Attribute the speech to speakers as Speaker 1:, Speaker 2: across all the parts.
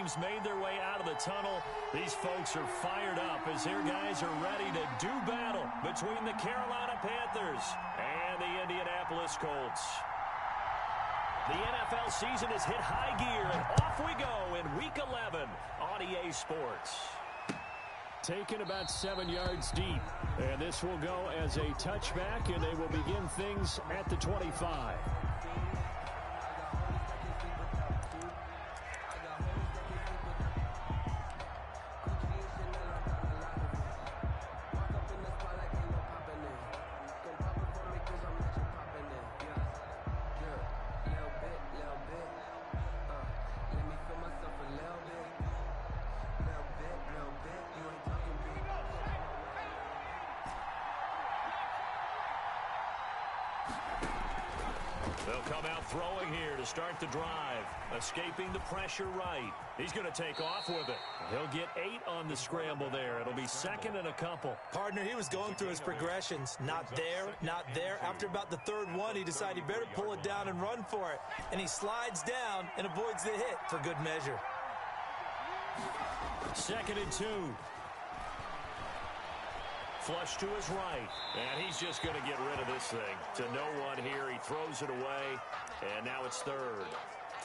Speaker 1: teams made their way out of the tunnel. These folks are fired up as their guys are ready to do battle between the Carolina Panthers and the Indianapolis Colts. The NFL season has hit high gear, and off we go in Week 11 on EA Sports. Taken about 7 yards deep, and this will go as a touchback, and they will begin things at the 25. They'll come out throwing here to start the drive. Escaping the pressure right. He's going to take off with it. He'll get 8 on the scramble there. It'll be second and a couple.
Speaker 2: Partner, he was going through his progressions. Not there, not there. After about the third one, he decided he better pull it down and run for it. And he slides down and avoids the hit for good measure.
Speaker 1: Second and 2. Flush to his right, and he's just going to get rid of this thing. To no one here, he throws it away, and now it's third.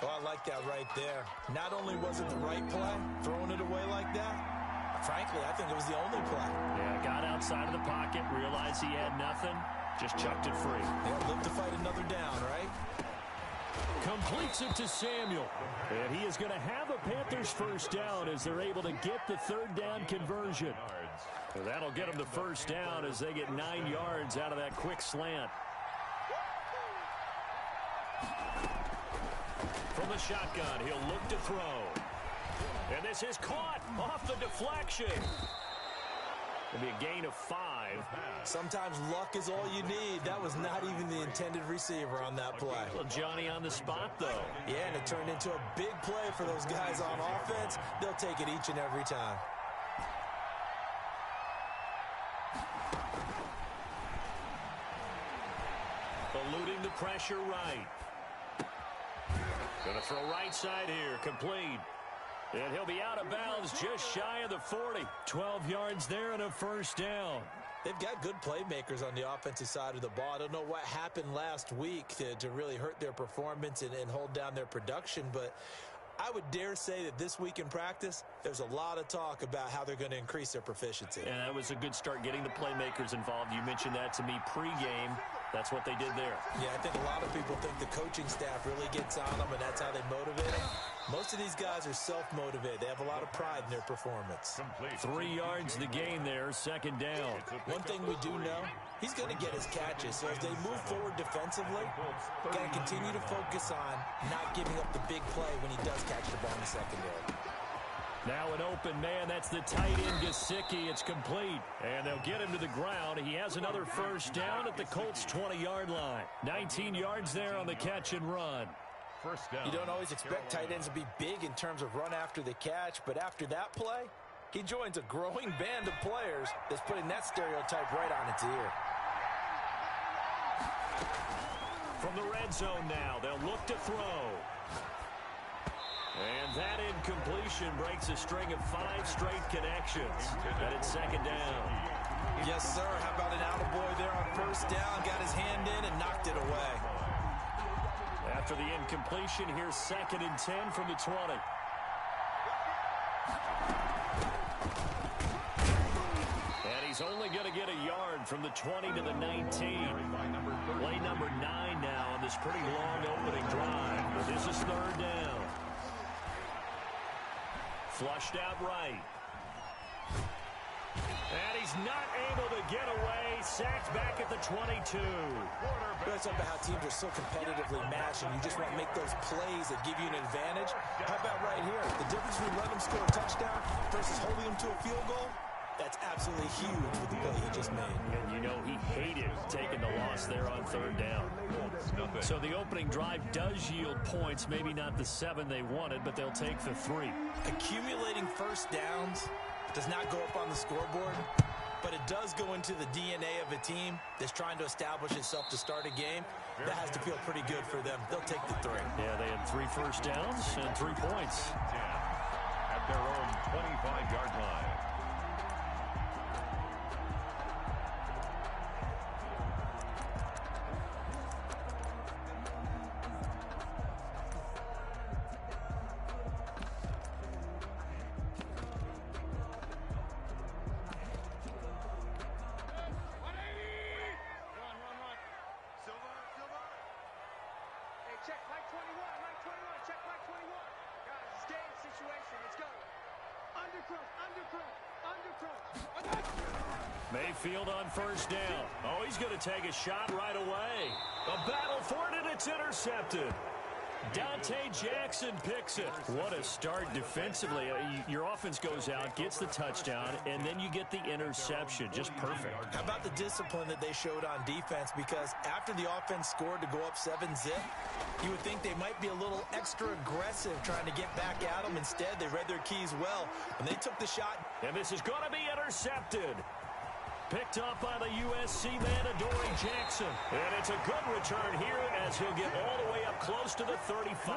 Speaker 2: Oh, I like that right there. Not only was it the right play, throwing it away like that, frankly, I think it was the only play.
Speaker 1: Yeah, got outside of the pocket, realized he had nothing, just chucked it free.
Speaker 2: Yeah, live to fight another down, right?
Speaker 1: Completes it to Samuel. And he is going to have a Panthers first down as they're able to get the third down conversion. That'll get them the first down as they get 9 yards out of that quick slant. From the shotgun, he'll look to throw. And this is caught off the deflection. It'll be a gain of 5.
Speaker 2: Sometimes luck is all you need. That was not even the intended receiver on that play.
Speaker 1: Well, Johnny on the spot, though.
Speaker 2: Yeah, and it turned into a big play for those guys on offense. They'll take it each and every time.
Speaker 1: Eluding the pressure right. Going to throw right side here. Complete. And he'll be out of bounds just shy of the 40. 12 yards there and a first down.
Speaker 2: They've got good playmakers on the offensive side of the ball. I don't know what happened last week to really hurt their performance and hold down their production, but I would dare say that this week in practice, there's a lot of talk about how they're going to increase their proficiency.
Speaker 1: And that was a good start getting the playmakers involved. You mentioned that to me pregame. That's what they did there.
Speaker 2: Yeah, I think a lot of people think the coaching staff really gets on them, and that's how they motivate them. Most of these guys are self-motivated. They have a lot of pride in their performance.
Speaker 1: 3 yards the gain there, second down.
Speaker 2: One thing we do know, he's going to get his catches. So as they move forward defensively, got to continue to focus on not giving up the big play when he does catch the ball in the secondary.
Speaker 1: Now an open man. That's the tight end, Gesicki. It's complete. And they'll get him to the ground. He has another first down at the Colts' 20-yard line. 19 yards there on the catch and run.
Speaker 3: First down.
Speaker 2: You don't always expect tight ends to be big in terms of run after the catch, but after that play, he joins a growing band of players that's putting that stereotype right on its ear.
Speaker 1: From the red zone now, they'll look to throw. And that incompletion breaks a string of 5 straight connections. And it's second down.
Speaker 2: Yes, sir. How about an attaboy there on first down? Got his hand in and knocked it away.
Speaker 1: After the incompletion, here's second and 10 from the 20. And he's only going to get a yard from the 20 to the 19. Play number 9 now on this pretty long opening drive. But this is third down. Flushed out right. And he's not able to get away. Sacked back at the 22.
Speaker 2: That's something about how teams are so competitively matched, and you just want to make those plays that give you an advantage. How about right here? The difference between letting them score a touchdown versus holding them to a field goal, that's absolutely huge with the play he just made.
Speaker 1: And you know he hated taking the loss there on third down. So the opening drive does yield points, maybe not the 7 they wanted, but they'll take the 3.
Speaker 2: Accumulating first downs does not go up on the scoreboard, but it does go into the DNA of a team that's trying to establish itself to start a game. That has to feel pretty good for them. They'll take the 3.
Speaker 1: Yeah, they had 3 first downs and 3 points. Mayfield on first down. Oh, he's going to take a shot right away. A battle for it, and it's intercepted. Dante Jackson picks it. What a start defensively. Your offense goes out, gets the touchdown, and then you get the interception. Just perfect.
Speaker 2: How about the discipline that they showed on defense? Because after the offense scored to go up 7-zip, you would think they might be a little extra aggressive trying to get back at them. Instead, they read their keys well, and they took the shot.
Speaker 1: And this is going to be intercepted. Picked up by the USC man, Adoree Jackson. And it's a good return here as he'll get all the way up close to the 35.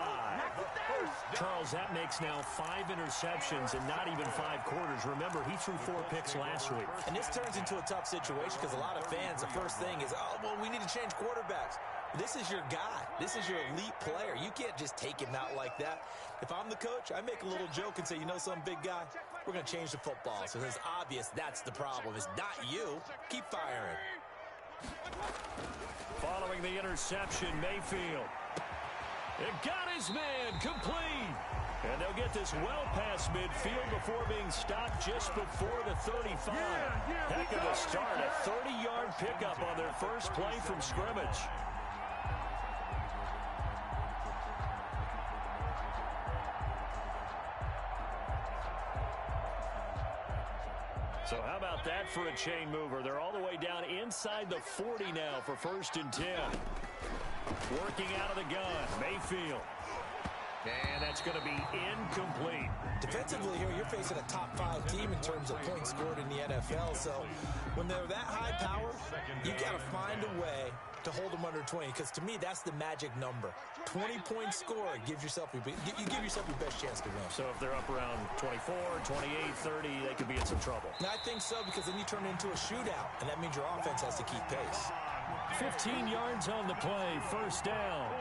Speaker 1: Charles, that makes now 5 interceptions in not even 5 quarters. Remember, he threw 4 picks last week.
Speaker 2: And this turns into a tough situation because a lot of fans, the first thing is, oh, well, we need to change quarterbacks. This is your guy. This is your elite player. You can't just take him out like that. If I'm the coach, I make a little joke and say, you know something, big guy? We're going to change the football. So it's obvious that's the problem. It's not you. Keep firing.
Speaker 1: Following the interception, Mayfield. It got his man complete. And they'll get this well past midfield before being stopped just before the 35. Heck of a start. A 30-yard pickup on their first play from scrimmage. So how about that for a chain mover? They're all the way down inside the 40 now for 1st and 10. Working out of the gun, Mayfield. And that's going to be incomplete.
Speaker 2: Defensively here, you're facing a top 5 team in terms of points scored in the NFL. So when they're that high power, you got to find a way to hold them under 20. Because to me, that's the magic number. 20-point score gives yourself you give yourself your best chance to win.
Speaker 1: So if they're up around 24, 28, 30, they could be in some trouble.
Speaker 2: And I think so, because then you turn it into a shootout, and that means your offense has to keep pace.
Speaker 1: 15 yards on the play, 1st down.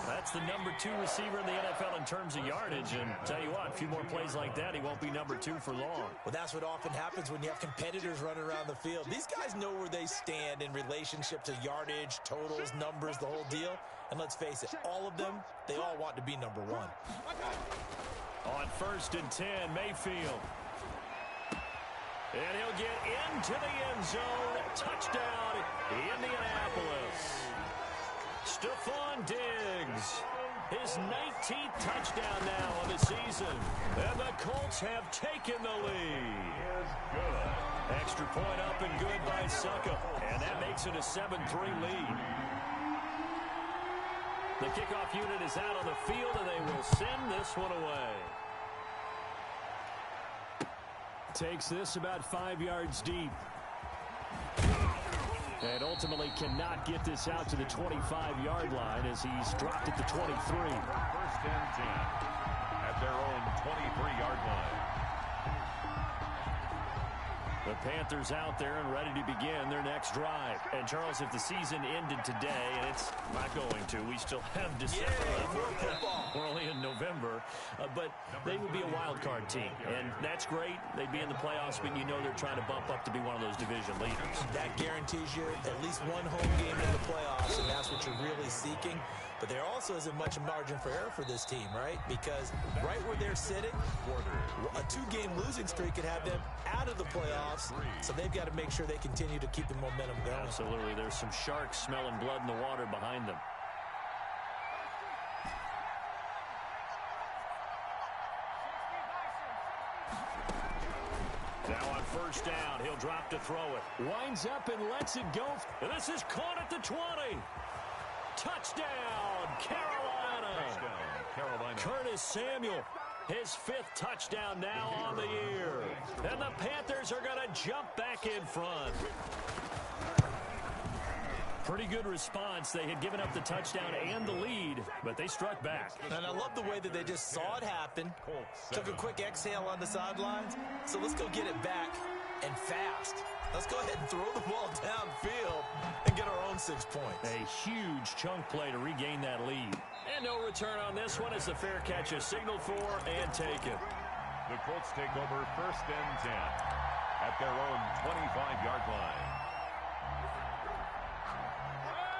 Speaker 1: That's the number 2 receiver in the NFL in terms of yardage. And tell you what, a few more plays like that, he won't be number 2 for long.
Speaker 2: Well, that's what often happens when you have competitors running around the field. These guys know where they stand in relationship to yardage, totals, numbers, the whole deal. And let's face it, all of them, they all want to be number 1.
Speaker 1: On 1st and 10, Mayfield. And he'll get into the end zone. Touchdown, Indianapolis. Stephon Diggs, his 19th touchdown now of the season. And the Colts have taken the lead. Extra point up and good by Succa. And that makes it a 7-3 lead. The kickoff unit is out on the field, and they will send this one away. Takes this about 5 yards deep. And ultimately cannot get this out to the 25-yard line as he's dropped at the 23.
Speaker 3: 1st and 10 at their own 23-yard line.
Speaker 1: The Panthers out there and ready to begin their next drive. And, Charles, if the season ended today, and it's not going to, we still have December left. We're only in November. But they would be a wild card team. And that's great. They'd be in the playoffs, but you know they're trying to bump up to be one of those division leaders.
Speaker 2: That guarantees you at least one home game in the playoffs, and that's what you're really seeking. But there also isn't much margin for error for this team, right? Because right where they're sitting, a 2-game losing streak could have them out of the playoffs. So they've got to make sure they continue to keep the momentum going.
Speaker 1: Absolutely. There's some sharks smelling blood in the water behind them. Now on 1st down, he'll drop to throw it. Winds up and lets it go. And this is caught at the 20. Touchdown, Carolina.
Speaker 3: Touchdown, Carolina.
Speaker 1: Curtis Samuel, his 5th touchdown now on the year. And the Panthers are going to jump back in front. Pretty good response. They had given up the touchdown and the lead, but they struck back.
Speaker 2: And I love the way that they just saw it happen, took a quick exhale on the sidelines. So let's go get it back and fast. Let's go ahead and throw the ball downfield and get our own 6 points.
Speaker 1: A huge chunk play to regain that lead. And no return on this one as the fair catch is signaled for and taken.
Speaker 3: The Colts take over 1st and 10 at their own 25-yard line.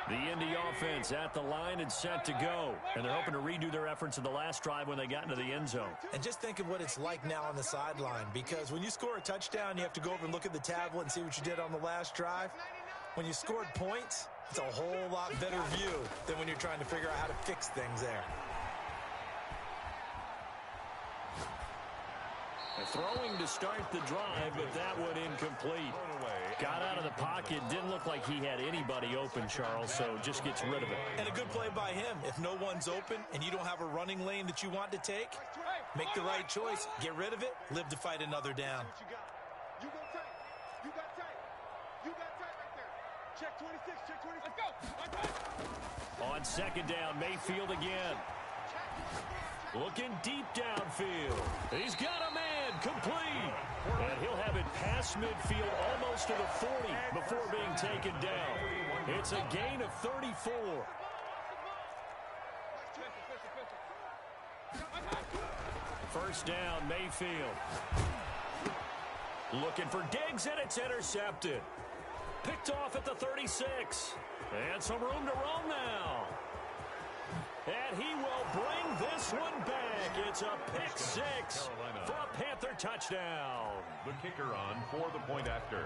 Speaker 1: The Indy offense at the line and set to go. And they're hoping to redo their efforts in the last drive when they got into the end zone.
Speaker 2: And just think of what it's like now on the sideline, because when you score a touchdown, you have to go over and look at the tablet and see what you did on the last drive. When you scored points, it's a whole lot better view than when you're trying to figure out how to fix things there.
Speaker 1: Throwing to start the drive, but that one incomplete. Got out of the pocket. Didn't look like he had anybody open, Charles, so just gets rid of it.
Speaker 2: And a good play by him. If no one's open and you don't have a running lane that you want to take, make the right choice. Get rid of it. Live to fight another down.
Speaker 4: You go tight. You got tight. You got tight right there. Check 26. Check 26. Let's go.
Speaker 1: On second down, Mayfield again. Looking deep downfield. He's got a man complete. And he'll have it past midfield almost to the 40 before being taken down. It's a gain of 34. First down, Mayfield. Looking for Diggs, and it's intercepted. Picked off at the 36. And some room to roam now. And he will bring this one back. It's a pick six for a Panther touchdown.
Speaker 3: The kicker on for the point after.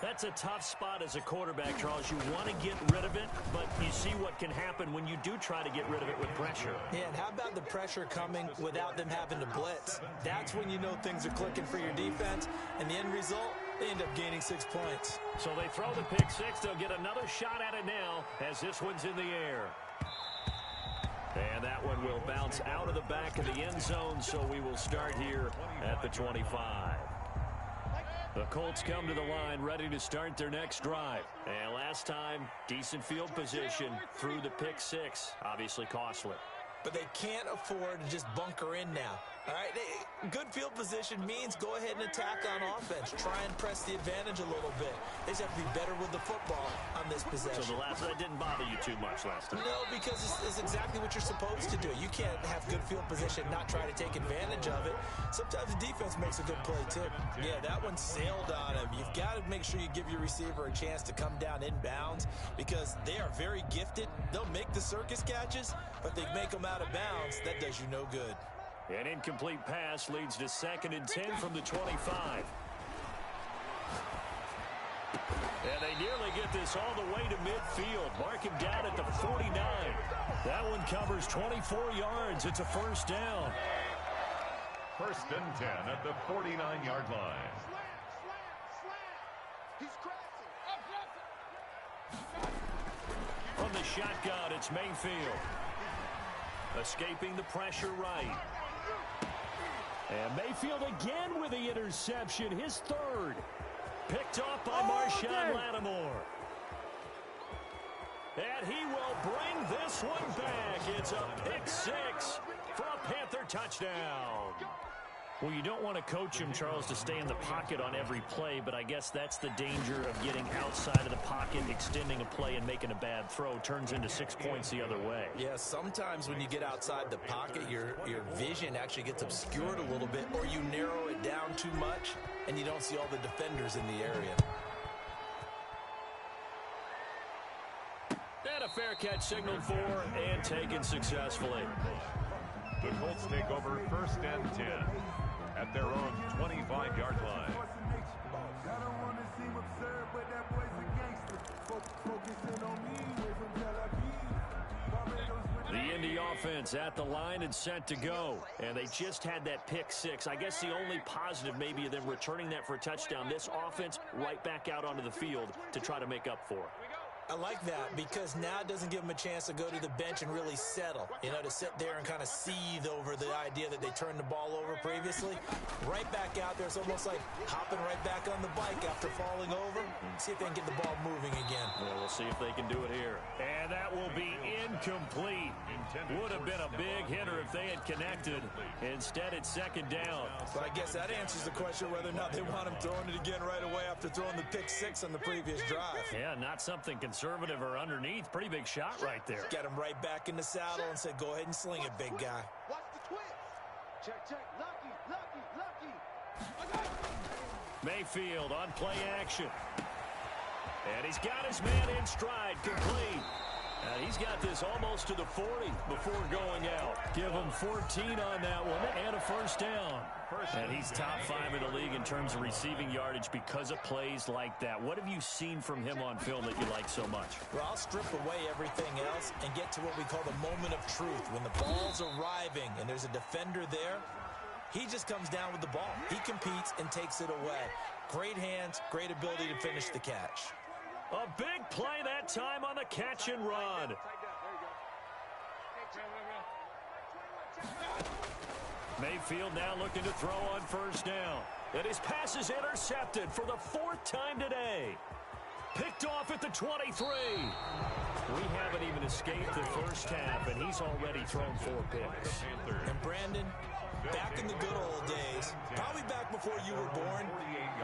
Speaker 1: That's a tough spot as a quarterback, Charles. You want to get rid of it, but you see what can happen when you do try to get rid of it with pressure.
Speaker 2: Yeah, and how about the pressure coming without them having to blitz? That's when you know things are clicking for your defense, and the end result, they end up gaining 6 points.
Speaker 1: So they throw the pick six. They'll get another shot at it now as this one's in the air. And that one will bounce out of the back of the end zone, so we will start here at the 25. The Colts come to the line ready to start their next drive. And last time, decent field position through the pick six. Obviously costly.
Speaker 2: But they can't afford to just bunker in now. All right, good field position means go ahead and attack on offense. Try and press the advantage a little bit. They just have to be better with the football on this possession.
Speaker 1: So that didn't bother you too much last time?
Speaker 2: No, because it's exactly what you're supposed to do. You can't have good field position, not try to take advantage of it. Sometimes the defense makes a good play, too. Yeah, that one sailed on him. You've got to make sure you give your receiver a chance to come down inbounds because they are very gifted. They'll make the circus catches, but they make them out of bounds. That does you no good.
Speaker 1: An incomplete pass leads to 2nd and 10 from the 25. And they nearly get this all the way to midfield. Mark him down at the 49. That one covers 24 yards. It's a first down.
Speaker 3: 1st and 10 at the 49-yard line.
Speaker 1: From the shotgun, it's Mayfield. Escaping the pressure right. And Mayfield again with the interception, his third. Picked off by Marshawn Lattimore. And he will bring this one back. It's a pick six for a Panther touchdown. Well, you don't want to coach him, Charles, to stay in the pocket on every play, but I guess that's the danger of getting outside of the pocket, extending a play, and making a bad throw. Turns into 6 points the other way.
Speaker 2: Yeah, sometimes when you get outside the pocket, your vision actually gets obscured a little bit, or you narrow it down too much, and you don't see all the defenders in the area.
Speaker 1: And a fair catch signaled for and taken successfully.
Speaker 3: The Colts take over 1st and 10 at their own 25-yard line.
Speaker 1: The Indy offense at the line and set to go. And they just had that pick six. I guess the only positive maybe of them returning that for a touchdown. This offense right back out onto the field to try to make up for it.
Speaker 2: I like that because now it doesn't give them a chance to go to the bench and really settle, to sit there and kind of seethe over the idea that they turned the ball over previously. Right back out there, it's almost like hopping right back on the bike after falling over. See if they can get the ball moving again.
Speaker 1: Well, we'll see if they can do it here. And that will be incomplete. Would have been a big hitter if they had connected. Instead, it's 2nd down.
Speaker 2: But I guess that answers the question whether or not they want him throwing it again right away after throwing the pick six on the previous drive.
Speaker 1: Yeah, not something conservative or underneath. Pretty big shot right there.
Speaker 2: Got him right back in the saddle and said, go ahead and sling it, big guy.
Speaker 4: Watch the twist. Check. Lucky.
Speaker 1: Mayfield on play action. And he's got his man in stride, complete. And he's got this almost to the 40 before going out. Give him 14 on that one and a first down. And he's top 5 in the league in terms of receiving yardage because of plays like that. What have you seen from him on film that you like so much?
Speaker 2: Well, I'll strip away everything else and get to what we call the moment of truth. When the ball's arriving and there's a defender there, he just comes down with the ball. He competes and takes it away. Great hands, great ability to finish the catch.
Speaker 1: A big play that time on the catch and run. Mayfield now looking to throw on first down. And his pass is intercepted for the 4th time today. Picked off at the 23. We haven't even escaped the first half, and he's already thrown 4 picks.
Speaker 2: And Brandon, back in the good old days, probably back before you were born,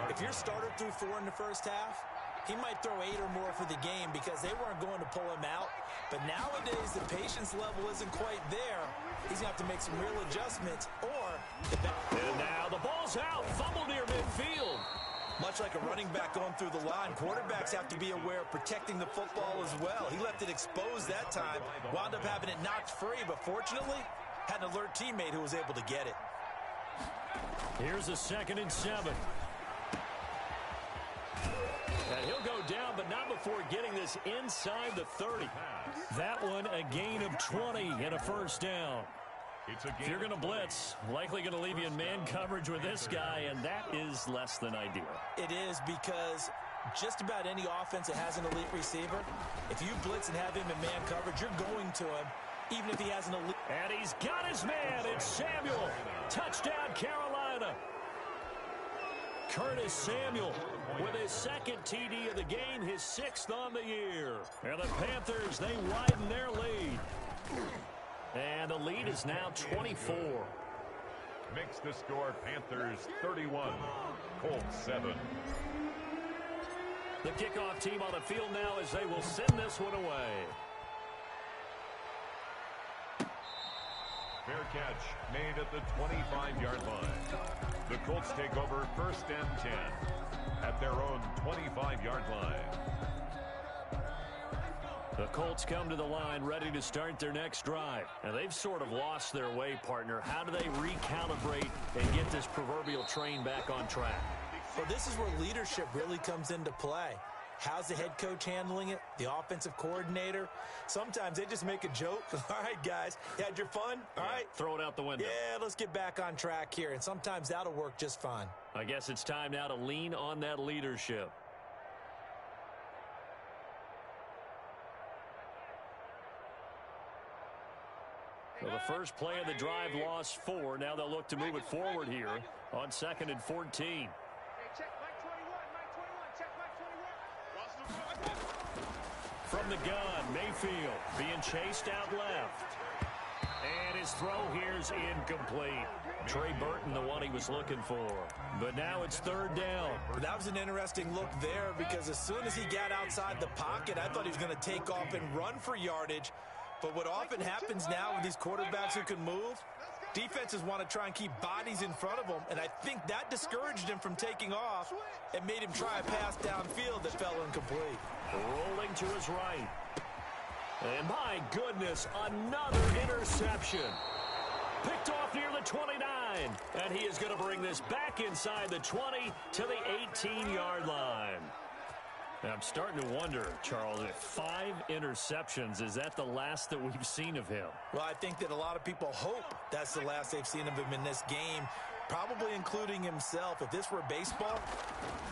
Speaker 2: if your starter threw 4 in the first half, he might throw 8 or more for the game because they weren't going to pull him out. But nowadays, the patience level isn't quite there. He's going to have to make some real adjustments or...
Speaker 1: And now the ball's out. Fumble near midfield.
Speaker 2: Much like a running back going through the line, quarterbacks have to be aware of protecting the football as well. He left it exposed that time, wound up having it knocked free, but fortunately, had an alert teammate who was able to get it.
Speaker 1: Here's a 2nd and 7. And he'll go down, but not before getting this inside the 30. That one, a gain of 20 and a first down. If you're going to blitz, likely going to leave you in man coverage with this guy, and that is less than ideal.
Speaker 2: It is because just about any offense that has an elite receiver, if you blitz and have him in man coverage, you're going to him, even if he has an elite.
Speaker 1: And he's got his man. It's Samuel. Touchdown, Carolina. Curtis Samuel with his 2nd TD of the game, his 6th on the year. And the Panthers, they widen their lead. And the lead is now 24.
Speaker 3: Makes the score Panthers 31, Colts 7.
Speaker 1: The kickoff team on the field now as they will send this one away.
Speaker 3: Fair catch made at the 25-yard line. The Colts take over 1st and 10 at their own 25-yard line.
Speaker 1: The Colts come to the line ready to start their next drive. And they've sort of lost their way, partner. How do they recalibrate and get this proverbial train back on track?
Speaker 2: Well, this is where leadership really comes into play. How's the head coach handling it? The offensive coordinator? Sometimes they just make a joke. All right, guys, you had your fun? All right.
Speaker 1: Throw it out the window.
Speaker 2: Yeah, let's get back on track here. And sometimes that'll work just fine.
Speaker 1: I guess it's time now to lean on that leadership. So the first play of the drive lost 4. Now they'll look to move it forward here on 2nd and 14. From the gun, Mayfield being chased out left. And his throw here's incomplete. Trey Burton, the one he was looking for. But now it's 3rd down.
Speaker 2: That was an interesting look there because as soon as he got outside the pocket, I thought he was going to take off and run for yardage. But what often happens now with these quarterbacks who can move, defenses want to try and keep bodies in front of them, and I think that discouraged him from taking off and made him try a pass downfield that fell incomplete.
Speaker 1: Rolling to his right. And my goodness, another interception. Picked off near the 29, and he is going to bring this back inside the 20 to the 18-yard line. I'm starting to wonder, Charles, if 5 interceptions, is that the last that we've seen of him?
Speaker 2: Well, I think that a lot of people hope that's the last they've seen of him in this game, probably including himself. If this were baseball,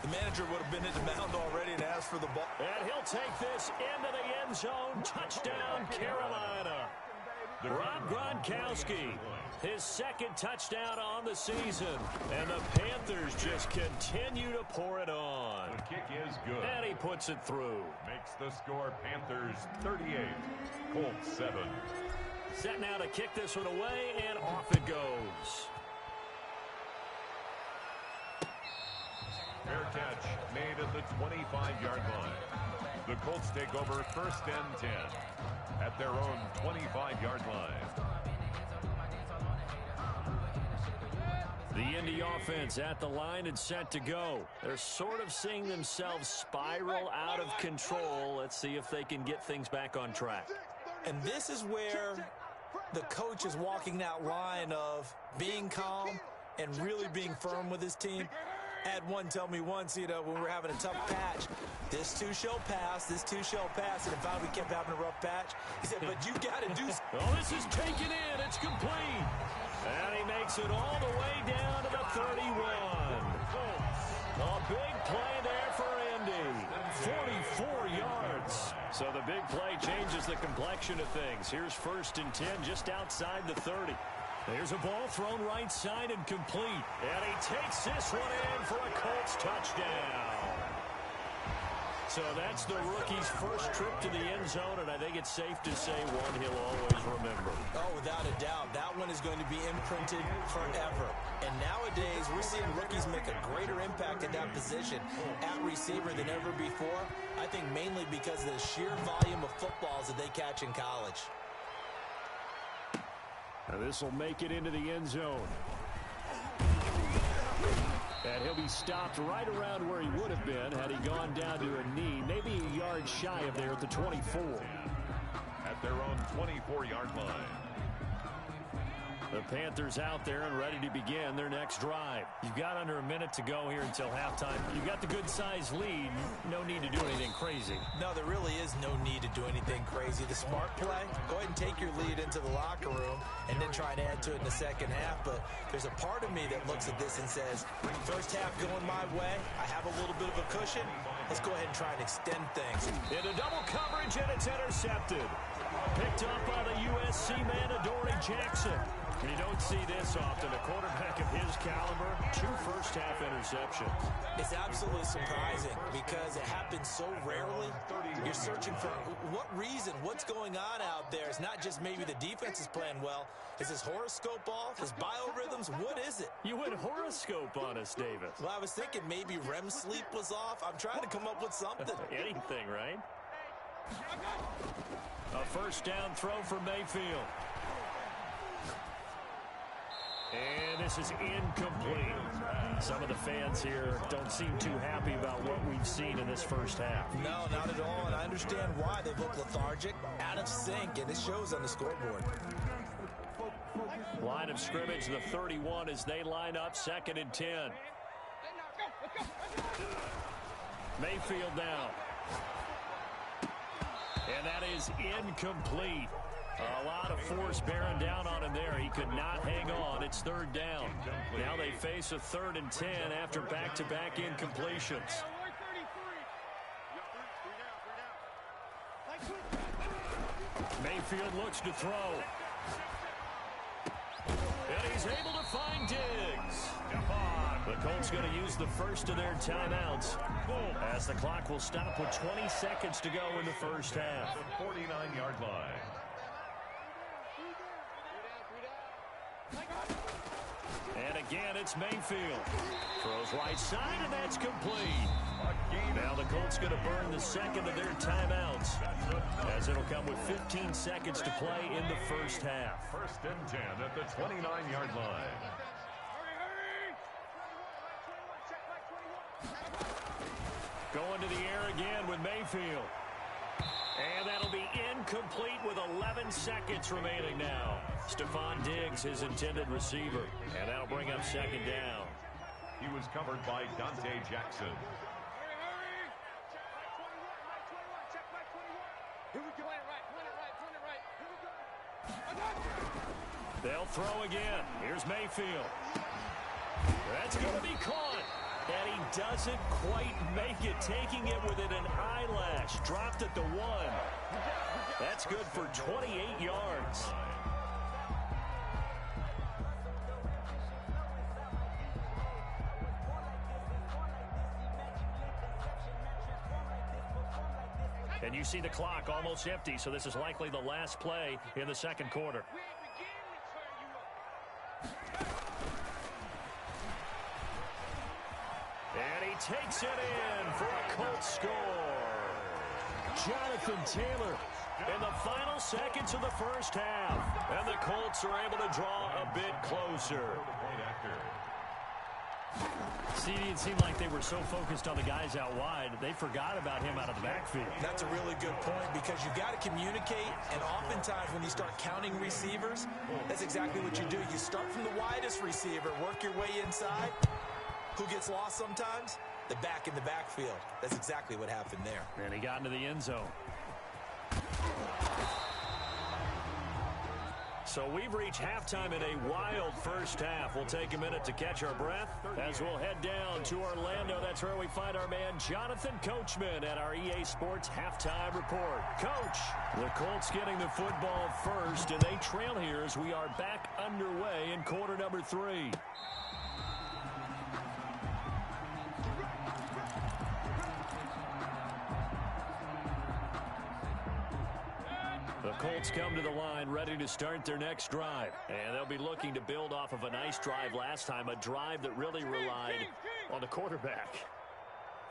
Speaker 2: the manager would have been in the mound already and asked for the ball.
Speaker 1: And he'll take this into the end zone. Touchdown, Carolina. Rob Gronkowski, his 2nd touchdown on the season. And the Panthers just continue to pour it on.
Speaker 3: The kick is good.
Speaker 1: And he puts it through.
Speaker 3: Makes the score Panthers 38, Colts 7.
Speaker 1: Set now to kick this one away, and off it goes.
Speaker 3: Fair catch made at the 25-yard line. The Colts take over 1st and 10 at their own 25-yard line.
Speaker 1: The Indy offense at the line and set to go. They're sort of seeing themselves spiral out of control. Let's see if they can get things back on track.
Speaker 2: And this is where the coach is walking that line of being calm and really being firm with his team. I had one tell me once, when we were having a tough patch, this too shall pass, this too shall pass. And in fact, we kept having a rough patch. He said, but you got to do something.
Speaker 1: Oh, this is taken in. It's complete. And he makes it all the way down to the 31. A big play there for Indy. 44 yards. So the big play changes the complexion of things. Here's 1st and 10 just outside the 30. There's a ball thrown right side and complete. And he takes this one in for a Colts touchdown. So that's the rookie's first trip to the end zone, and I think it's safe to say one he'll always remember.
Speaker 2: Oh, without a doubt. That one is going to be imprinted forever. And nowadays, we're seeing rookies make a greater impact at that position at receiver than ever before. I think mainly because of the sheer volume of footballs that they catch in college.
Speaker 1: Now this will make it into the end zone. And he'll be stopped right around where he would have been had he gone down to a knee, maybe a yard shy of there at the 24.
Speaker 3: At their own 24-yard line.
Speaker 1: The Panthers out there and ready to begin their next drive. You've got under a minute to go here until halftime. You've got the good-sized lead. No need to do anything crazy.
Speaker 2: No, there really is no need to do anything crazy. The smart play, go ahead and take your lead into the locker room and then try and add to it in the second half. But there's a part of me that looks at this and says, first half going my way, I have a little bit of a cushion. Let's go ahead and try and extend things.
Speaker 1: Into double coverage, and it's intercepted. Picked up by the USC man, Adoree Jackson. You don't see this often. A quarterback of his caliber, 2 first-half interceptions.
Speaker 2: It's absolutely surprising because it happens so rarely. You're searching for what reason, what's going on out there. It's not just maybe the defense is playing well. Is his horoscope off? His biorhythms? What is it?
Speaker 1: You went horoscope on us, Davis.
Speaker 2: Well, I was thinking maybe REM sleep was off. I'm trying to come up with something.
Speaker 1: Anything, right? A first down throw for Mayfield. And this is incomplete. Some of the fans here don't seem too happy about what we've seen in this first half.
Speaker 2: No, not at all, and I understand why. They look lethargic, out of sync, and it shows on the scoreboard.
Speaker 1: Line of scrimmage, the 31 as they line up, 2nd and 10. Mayfield now. And that is incomplete. A lot of force bearing down on him there. He could not hang on. It's 3rd down. Now they face a 3rd and 10 after back-to-back incompletions. Mayfield looks to throw. And he's able to find Diggs. The Colts going to use the first of their timeouts as the clock will stop with 20 seconds to go in the first half.
Speaker 3: The 49-yard line.
Speaker 1: And again, it's Mayfield. Throws right side, and that's complete. Now the Colts going to burn the second of their timeouts as it'll come with 15 seconds to play in the first half.
Speaker 3: 1st and 10 at the 29-yard line.
Speaker 1: Going to the air again with Mayfield. And that'll be incomplete with 11 seconds remaining now. Stephon Diggs, his intended receiver. And that'll bring up 2nd down.
Speaker 3: He was covered by Dante Jackson.
Speaker 1: They'll throw again. Here's Mayfield. That's going to be caught. And he doesn't quite make it, taking it within an eyelash. Dropped at the 1. That's good for 28 yards. And you see the clock almost empty, so this is likely the last play in the second quarter. And he takes it in for a Colts score. Jonathan Taylor in the final seconds of the first half. And the Colts are able to draw a bit closer. CD, it seemed like they were so focused on the guys out wide, they forgot about him out of the backfield.
Speaker 2: That's a really good point because you've got to communicate, and oftentimes when you start counting receivers, that's exactly what you do. You start from the widest receiver, work your way inside. Who gets lost sometimes? The back in the backfield. That's exactly what happened there.
Speaker 1: And he got into the end zone. So we've reached halftime in a wild first half. We'll take a minute to catch our breath as we'll head down to Orlando. That's where we find our man Jonathan Coachman at our EA Sports Halftime Report. Coach, the Colts getting the football first, and they trail here as we are back underway in quarter number 3. The Colts come to the line ready to start their next drive. And they'll be looking to build off of a nice drive last time, a drive that really relied on the quarterback.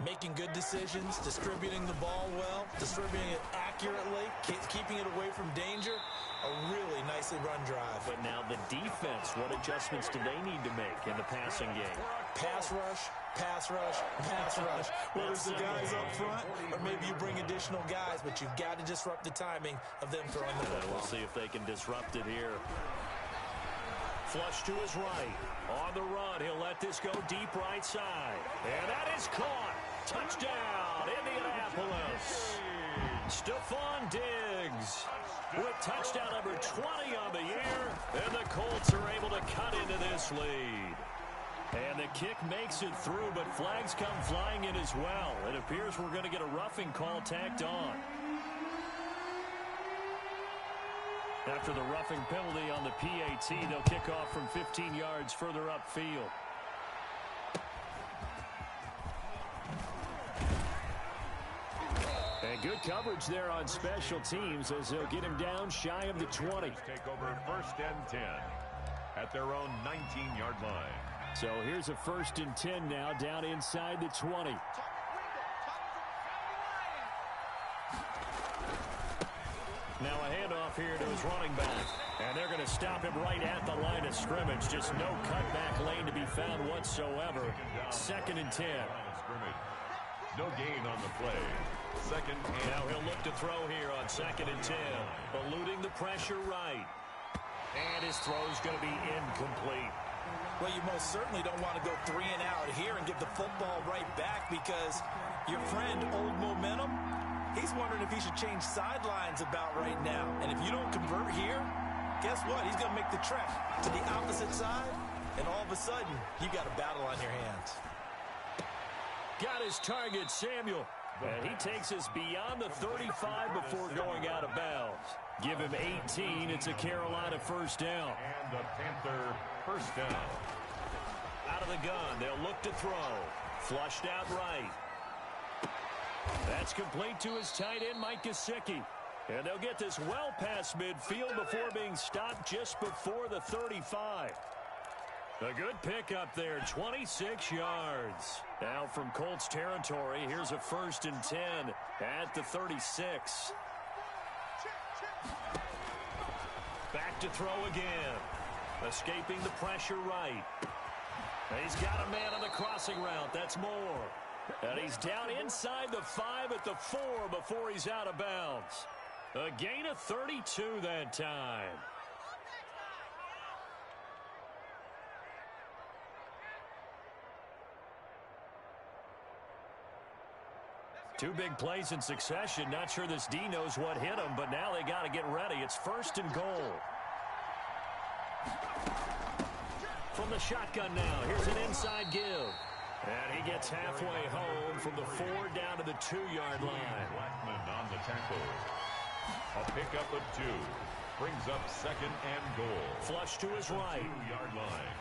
Speaker 2: Making good decisions, distributing the ball well, distributing it accurately, keeping it away from danger. A really nicely run drive.
Speaker 1: But now the defense, what adjustments do they need to make in the passing game?
Speaker 2: Pass rush, pass rush, pass rush. Whether it's the guys up front or maybe you bring additional guys, but you've got to disrupt the timing of them throwing the football.
Speaker 1: We'll see if they can disrupt it here. Flush to his right. On the run, he'll let this go deep right side. And that is caught. Touchdown, Indianapolis. Stephon Diggs with touchdown number 20 on the year. And the Colts are able to cut into this lead. And the kick makes it through, but flags come flying in as well. It appears we're going to get a roughing call tacked on. After the roughing penalty on the PAT, they'll kick off from 15 yards further upfield. And good coverage there on special teams as they'll get him down shy of the 20.
Speaker 3: Take over first and 10 at their own 19-yard line.
Speaker 1: So here's a 1st and 10 now down inside the 20. Now a handoff here to his running back. And they're going to stop him right at the line of scrimmage. Just no cutback lane to be found whatsoever. 2nd and 10.
Speaker 3: No gain on the play. 2nd and
Speaker 1: now he'll look to throw here on 2nd and 10. Eluding the pressure right. And his throw's going to be incomplete.
Speaker 2: Well, you most certainly don't want to go 3 and out here and give the football right back because your friend, Old Momentum, he's wondering if he should change sidelines about right now. And if you don't convert here, guess what? He's going to make the trek to the opposite side, and all of a sudden, you got a battle on your hands.
Speaker 1: Got his target, Samuel. And he takes us beyond the 35 before going out of bounds. Give him 18. It's a Carolina first down.
Speaker 3: And the Panther first down.
Speaker 1: Out of the gun. They'll look to throw. Flushed out right. That's complete to his tight end, Mike Gesicki. And they'll get this well past midfield before being stopped just before the 35. A good pickup there, 26 yards. Now from Colts territory, here's a 1st and 10 at the 36. Back to throw again. Escaping the pressure right. He's got a man on the crossing route. That's Moore. And he's down inside the 5 at the 4 before he's out of bounds. A gain of 32 that time. Two big plays in succession. Not sure this D knows what hit him, but now they got to get ready. It's 1st and goal. From the shotgun now, here's an inside give. And he gets halfway home from the 4 down to the 2-yard line.
Speaker 3: Blackman on the tackle. A pickup of 2. Brings up 2nd and goal.
Speaker 1: Flush to his right.
Speaker 3: 2-yard line.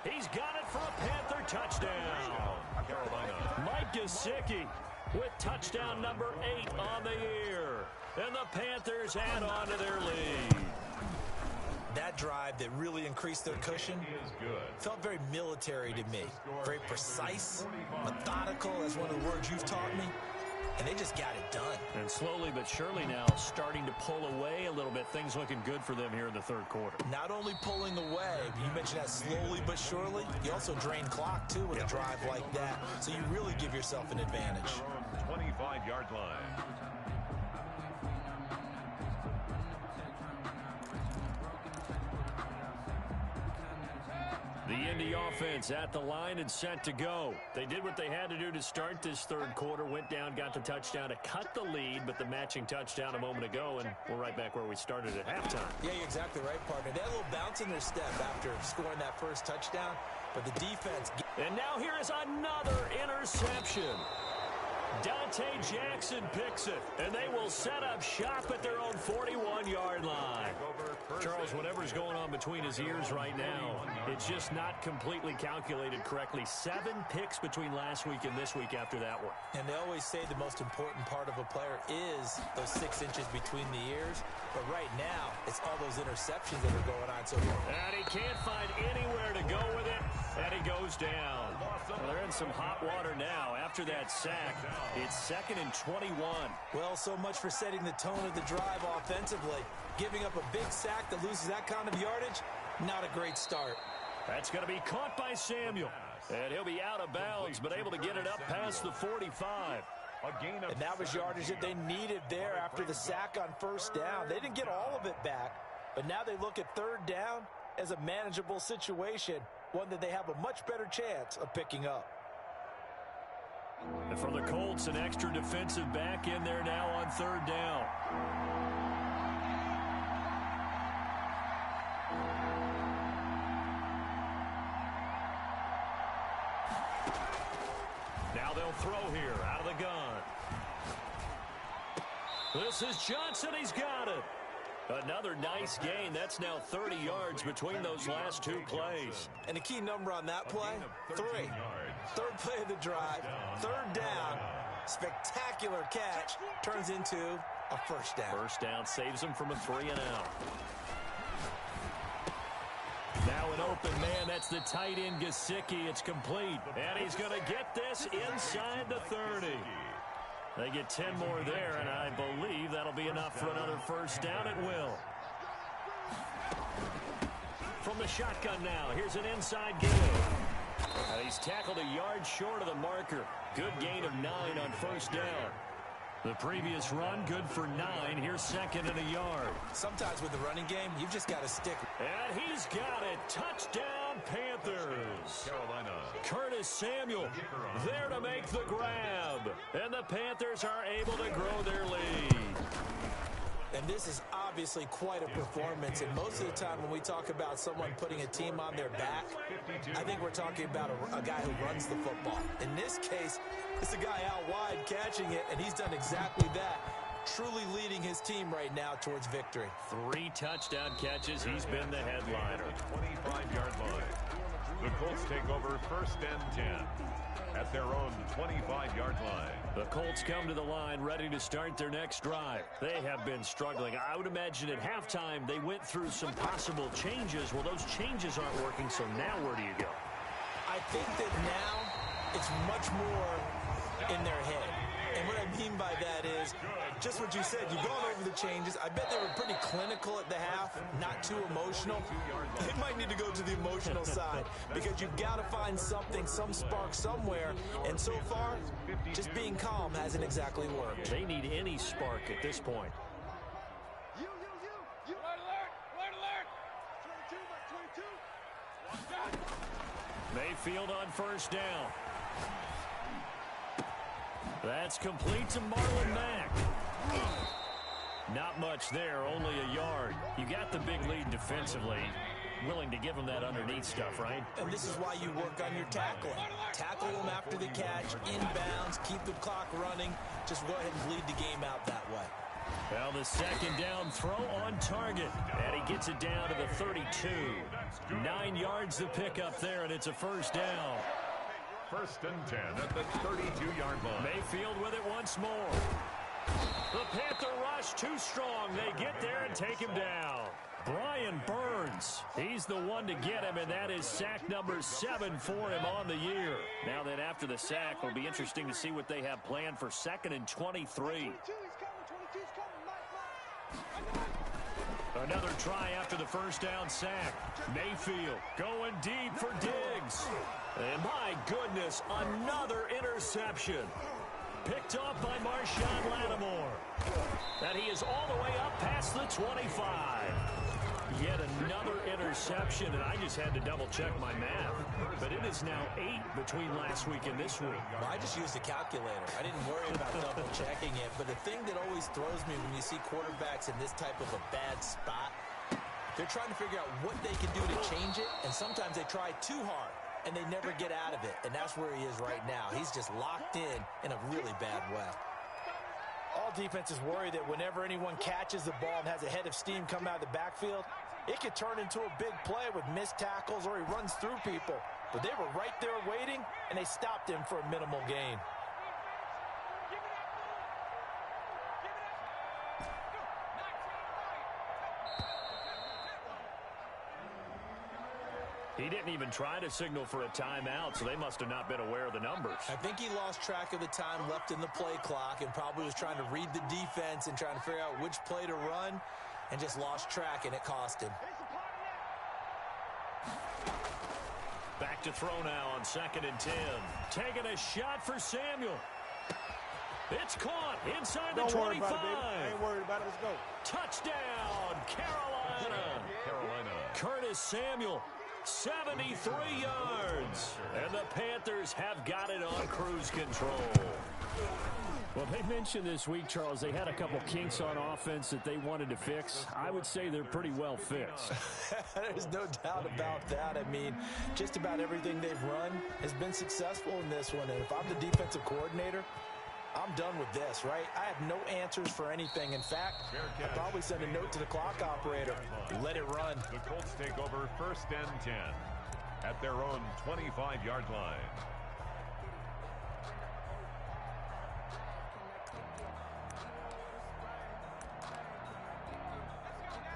Speaker 1: He's got it for a Panther touchdown.
Speaker 3: Carolina.
Speaker 1: Mike Gesicki with touchdown number 8 on the year. And the Panthers add on to their lead.
Speaker 2: That drive that really increased their cushion felt very military to me. Very precise, methodical, as one of the words you've taught me. and they just got it done.
Speaker 1: And slowly but surely now starting to pull away a little bit. Things looking good for them here in the third quarter.
Speaker 2: Not only pulling away, but you mentioned that slowly but surely. You also drain clock, too, with a drive like that. So you really give yourself an advantage.
Speaker 3: 25-yard line.
Speaker 1: The Indy offense at the line and set to go. They did what they had to do to start this third quarter. Went down, got the touchdown to cut the lead, but the matching touchdown a moment ago, and we're right back where we started at halftime.
Speaker 2: Yeah, you're exactly right, partner. They had a little bounce in their step after scoring that first touchdown, but the defense...
Speaker 1: And now here is another interception. Dante Jackson picks it, and they will set up shop at their own 41-yard line. Charles, whatever's going on between his ears right now, it's just not completely calculated correctly. 7 picks between last week and this week after that one.
Speaker 2: And they always say the most important part of a player is those 6 inches between the ears. But right now, it's all those interceptions that are going on. So,
Speaker 1: and he can't find anywhere to go with it, and he goes down. Well, they're in some hot water now after that sack. It's 2nd and 21.
Speaker 2: Well, so much for setting the tone of the drive offensively. Giving up a big sack that loses that kind of yardage, not a great start.
Speaker 1: That's going to be caught by Samuel. And he'll be out of bounds, but able to get it up past the 45.
Speaker 2: And that was yardage that they needed there after the sack on first down. They didn't get all of it back, but now they look at third down as a manageable situation, one that they have a much better chance of picking up.
Speaker 1: And for the Colts, an extra defensive back in there now on third down. Now they'll throw here out of the gun. This is Johnson. He's got it. Another nice gain. That's now 30 yards between those last 2 plays.
Speaker 2: And the key number on that play, 3. Third play of the drive, third down, spectacular catch, turns into a first down.
Speaker 1: First down saves him from a 3-and-out. Now an open man, that's the tight end Gesicki. It's complete, and he's going to get this inside the 30. They get 10 more there, and I believe that'll be enough for another first down at will. From the shotgun now, here's an inside give. He's tackled a yard short of the marker. Good gain of 9 on first down. The previous run, good for 9. Here's 2nd and a yard.
Speaker 2: Sometimes with the running game, you've just got to stick.
Speaker 1: And he's got it. Touchdown, Panthers.
Speaker 3: Carolina.
Speaker 1: Curtis Samuel there to make the grab. And the Panthers are able to grow their lead.
Speaker 2: And this is obviously quite a performance. And most of the time when we talk about someone putting a team on their back, I think we're talking about a guy who runs the football. In this case, it's a guy out wide catching it, and he's done exactly that. Truly leading his team right now towards victory.
Speaker 1: 3 touchdown catches. He's been the headliner.
Speaker 3: 25-yard line. The Colts take over 1st and 10 at their own 25-yard line.
Speaker 1: The Colts come to the line ready to start their next drive. They have been struggling. I would imagine at halftime they went through some possible changes. Well, those changes aren't working, so now where do you go?
Speaker 2: I think that now it's much more in their head. And what I mean by that is just what you said. You've gone over the changes. I bet they were pretty clinical at the half, not too emotional. They might need to go to the emotional side because you've got to find something, some spark somewhere. And so far, just being calm hasn't exactly worked.
Speaker 1: They need any spark at this point.
Speaker 4: You. Alert, alert. 22, 22.
Speaker 1: Mayfield on first down. That's complete to Marlon Mack. Not much there, only a yard. You got the big lead defensively. Willing to give them that underneath stuff, right?
Speaker 2: And this is why you work on your tackling. Tackle them after the catch, inbounds, keep the clock running. Just go ahead and bleed the game out that way.
Speaker 1: Well, the 2nd down throw on target. And he gets it down to the 32. 9 yards to pick up there, and it's a first down.
Speaker 3: 1st and 10 at the 32-yard line.
Speaker 1: Mayfield with it once more. The Panther rush too strong. They get there and take him down. Brian Burns, he's the one to get him, and that is sack number 7 for him on the year. Now then, after after the sack. It'll be interesting to see what they have planned for 2nd and 23. Another try after the first down sack. Mayfield going deep for Diggs. And my goodness, another interception. Picked off by Marshawn Lattimore. And he is all the way up past the 25. Yet another interception, and I just had to double-check my math. But it is now 8 between last week and this week.
Speaker 2: Well, I just used a calculator. I didn't worry about double-checking it. But the thing that always throws me when you see quarterbacks in this type of a bad spot, they're trying to figure out what they can do to change it, and sometimes they try too hard, and they never get out of it. And that's where he is right now. He's just locked in a really bad way.
Speaker 5: All defenses worry that whenever anyone catches the ball and has a head of steam come out of the backfield, it could turn into a big play with missed tackles or he runs through people. But they were right there waiting, and they stopped him for a minimal gain.
Speaker 1: He didn't even try to signal for a timeout, so they must have not been aware of the numbers.
Speaker 2: I think he lost track of the time left in the play clock and probably was trying to read the defense and trying to figure out which play to run and just lost track, and it cost him.
Speaker 1: Back to throw now on 2nd and 10. Taking a shot for Samuel. It's caught inside the 25.
Speaker 4: Don't worry about it, baby. I ain't worried about it. Let's go.
Speaker 1: Touchdown, Carolina. Curtis Samuel, 73 yards. And the Panthers have got it on cruise control.
Speaker 6: Well, they mentioned this week, Charles, they had a couple kinks on offense that they wanted to fix. I would say they're pretty well fixed.
Speaker 5: There's no doubt about that. I mean, just about everything they've run has been successful in this one. And if I'm the defensive coordinator, I'm done with this, right? I have no answers for anything. In fact, I'd probably send a note to the clock operator. Let it run.
Speaker 3: The Colts take over 1st and 10 at their own 25-yard line.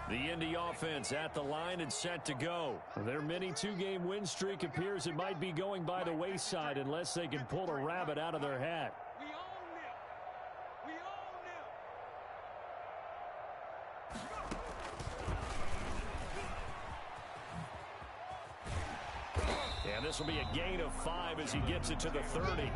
Speaker 1: The Indy offense at the line and set to go. Their mini 2-game win streak appears it might be going by the wayside unless they can pull a rabbit out of their hat. And this will be a gain of 5 as he gets it to the 30.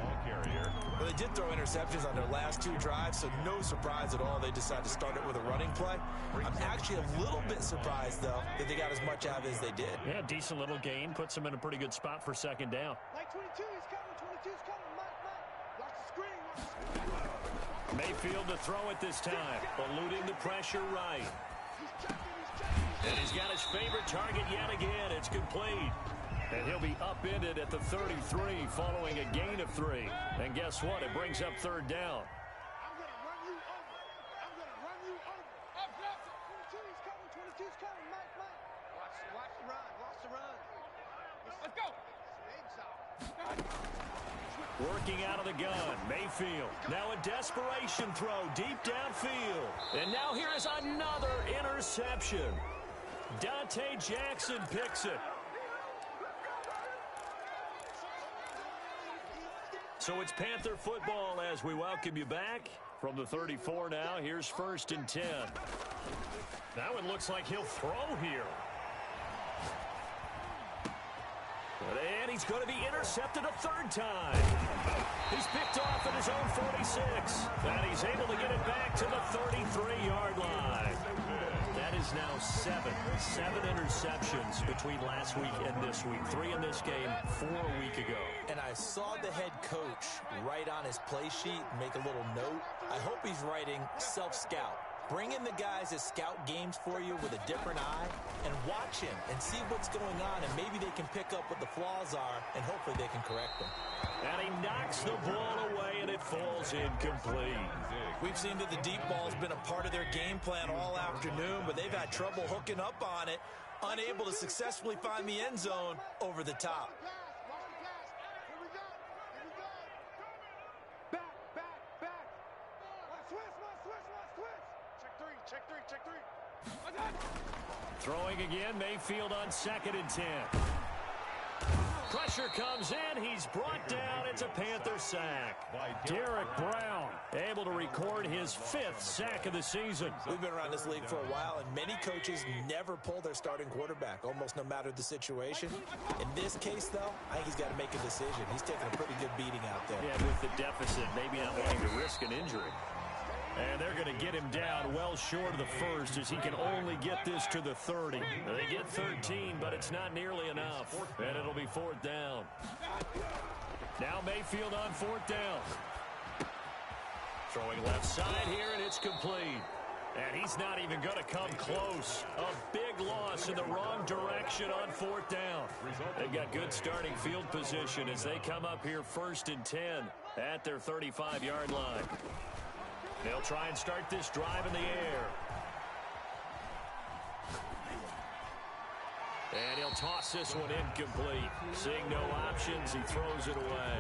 Speaker 5: Well, they did throw interceptions on their last 2 drives, so no surprise at all they decided to start it with a running play. I'm actually a little bit surprised, though, that they got as much out of it as they did.
Speaker 1: Yeah, decent little gain. Puts them in a pretty good spot for 2nd down.
Speaker 4: Like 22, he's coming. 22's coming. Mike. Watch the screen. Watch the screen.
Speaker 1: Mayfield to throw it this time. Eluding the pressure right.
Speaker 4: He's checking.
Speaker 1: And he's got his favorite target yet again. It's complete. And he'll be upended at the 33 following a gain of 3. And guess what? It brings up 3rd down.
Speaker 4: I'm going to run you over. I'm going to run you over. Up, 22, he's coming. 22's coming. Mike. Watch the run. Watch the run. Let's go.
Speaker 1: Working out of the gun. Mayfield. Now a desperation throw deep downfield. And now here is another interception. Dante Jackson picks it. So it's Panther football as we welcome you back from the 34 now. Here's 1st and 10. That one looks like he'll throw here. And he's going to be intercepted a 3rd time. He's picked off at his own 46. And he's able to get it back to the 33-yard line. That is now 7 interceptions between last week and this week. 3 in this game, 4 a week ago.
Speaker 2: And I saw the head coach write on his play sheet, make a little note. I hope he's writing self-scout. Bring in the guys that scout games for you with a different eye and watch him and see what's going on, and maybe they can pick up what the flaws are, and hopefully they can correct them.
Speaker 1: And he knocks the ball away, and it falls incomplete.
Speaker 5: We've seen that the deep ball's been a part of their game plan all afternoon, but they've had trouble hooking up on it, unable to successfully find the end zone over the top.
Speaker 1: Throwing again, Mayfield on 2nd and 10. Pressure comes in. He's brought down it's a Panther sack.
Speaker 6: Derek Brown able to record his 5th sack of the season.
Speaker 2: We've been around this league for a while, and many coaches never pull their starting quarterback, almost no matter the situation. In this case, though, I think he's got to make a decision. He's taking a pretty good beating out there.
Speaker 6: Yeah, with the deficit, maybe not wanting to risk an injury.
Speaker 1: And they're going to get him down well short of the first as he can only get this to the 30. They get 13, but it's not nearly enough. And it'll be 4th down. Now Mayfield on 4th down. Throwing left side here, and it's complete. And he's not even going to come close. A big loss in the wrong direction on 4th down. They've got good starting field position as they come up here 1st and 10 at their 35-yard line. They'll try and start this drive in the air. And he'll toss this one incomplete. Seeing no options, he throws it away.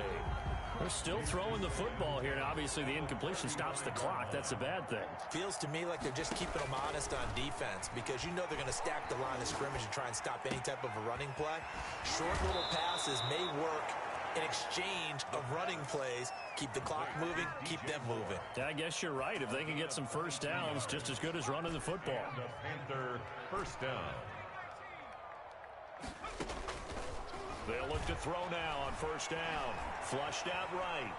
Speaker 6: They're still throwing the football here. And obviously, the incompletion stops the clock. That's a bad thing.
Speaker 2: Feels to me like they're just keeping them honest on defense because you know they're going to stack the line of scrimmage and try and stop any type of a running play. Short little passes may work in exchange of running plays. Keep the clock moving, keep them moving.
Speaker 6: I guess you're right. If they can get some first downs, just as good as running the football.
Speaker 3: Panther first down.
Speaker 1: They'll look to throw now on 1st down. Flushed out right.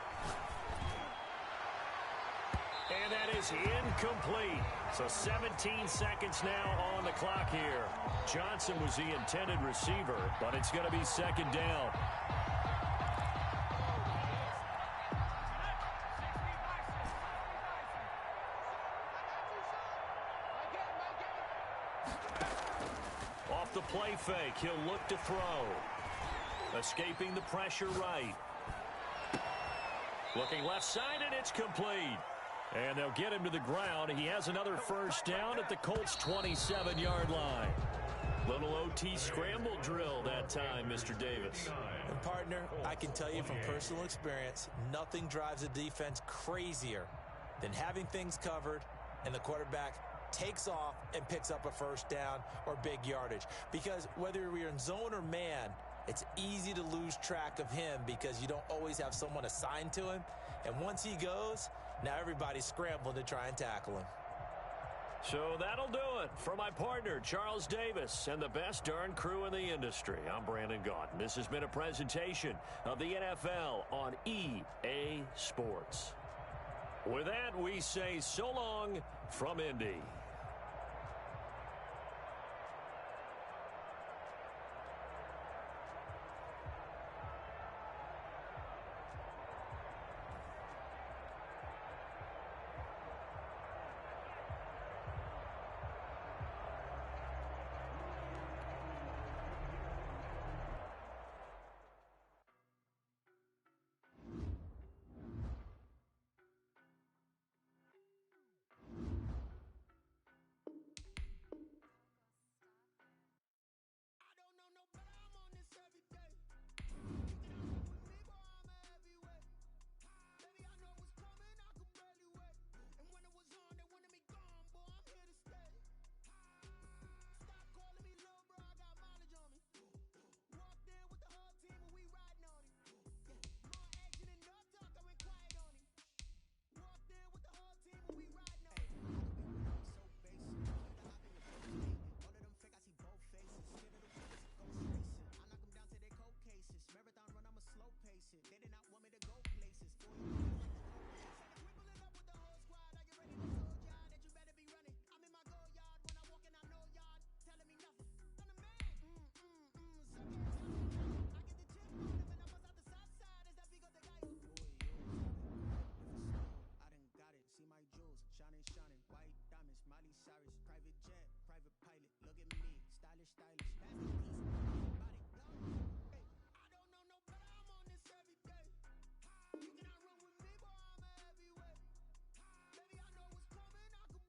Speaker 1: And that is incomplete. So 17 seconds now on the clock here. Johnson was the intended receiver, but it's going to be 2nd down. Off the play fake, he'll look to throw. Escaping the pressure right. Looking left side, and it's complete. And they'll get him to the ground. He has another 1st down at the Colts' 27-yard line. Little OT scramble drill that time, Mr. Davis.
Speaker 2: And partner, I can tell you from personal experience, nothing drives a defense crazier than having things covered and the quarterback takes off and picks up a 1st down or big yardage. Because whether you're in zone or man, it's easy to lose track of him because you don't always have someone assigned to him. And once he goes, now everybody's scrambling to try and tackle him.
Speaker 1: So that'll do it for my partner, Charles Davis, and the best darn crew in the industry. I'm Brandon Gaudin. This has been a presentation of the NFL on EA Sports. With that, we say so long from Indy.